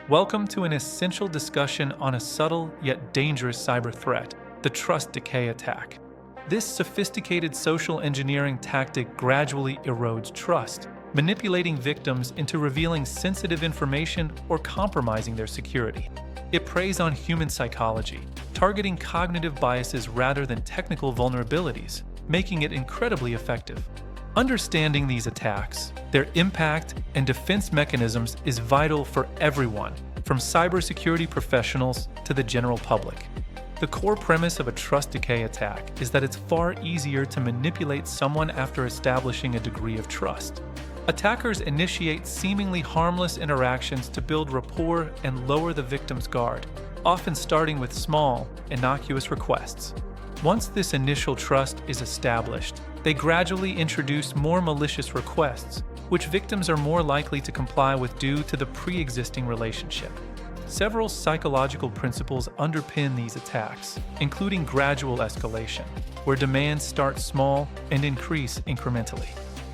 Welcome to an essential discussion on a subtle yet dangerous cyber threat, the trust decay attack. This sophisticated social engineering tactic gradually erodes trust, manipulating victims into revealing sensitive information or compromising their security. It preys on human psychology, targeting cognitive biases rather than technical vulnerabilities, making it incredibly effective. Understanding these attacks, their impact, and defense mechanisms is vital for everyone, from cybersecurity professionals to the general public. The core premise of a trust decay attack is that it's far easier to manipulate someone after establishing a degree of trust. Attackers initiate seemingly harmless interactions to build rapport and lower the victim's guard, often starting with small, innocuous requests. Once this initial trust is established, they gradually introduce more malicious requests, which victims are more likely to comply with due to the pre-existing relationship. Several psychological principles underpin these attacks, including gradual escalation, where demands start small and increase incrementally.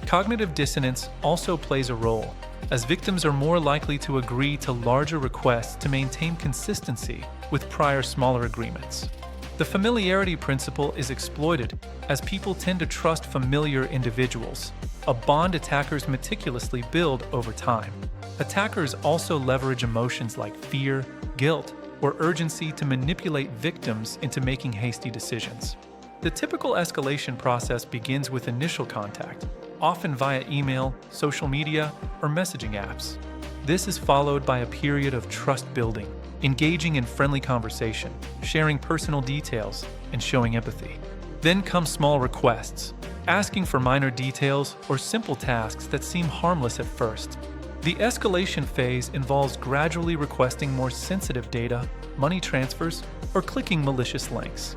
Cognitive dissonance also plays a role, as victims are more likely to agree to larger requests to maintain consistency with prior smaller agreements. The familiarity principle is exploited, as people tend to trust familiar individuals, a bond attackers meticulously build over time. Attackers also leverage emotions like fear, guilt, or urgency to manipulate victims into making hasty decisions. The typical escalation process begins with initial contact, often via email, social media, or messaging apps. This is followed by a period of trust building, engaging in friendly conversation, sharing personal details, and showing empathy. Then come small requests, asking for minor details or simple tasks that seem harmless at first. The escalation phase involves gradually requesting more sensitive data, money transfers, or clicking malicious links.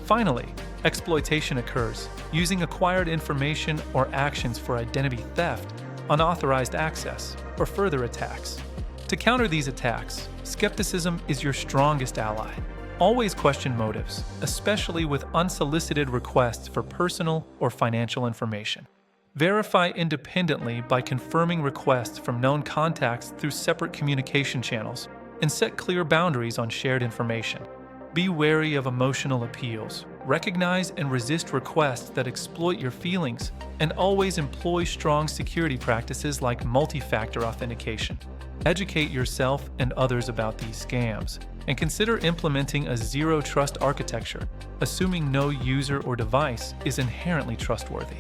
Finally, exploitation occurs, using acquired information or actions for identity theft, unauthorized access, or further attacks. To counter these attacks, skepticism is your strongest ally. Always question motives, especially with unsolicited requests for personal or financial information. Verify independently by confirming requests from known contacts through separate communication channels, and set clear boundaries on shared information. Be wary of emotional appeals. Recognize and resist requests that exploit your feelings, and always employ strong security practices like multi-factor authentication. Educate yourself and others about these scams, and consider implementing a zero-trust architecture, assuming no user or device is inherently trustworthy.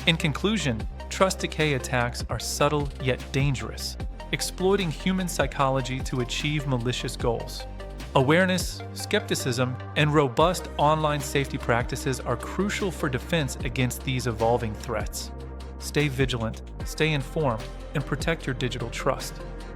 In conclusion, trust decay attacks are subtle yet dangerous, exploiting human psychology to achieve malicious goals. Awareness, skepticism, and robust online safety practices are crucial for defense against these evolving threats. Stay vigilant, stay informed, and protect your digital trust.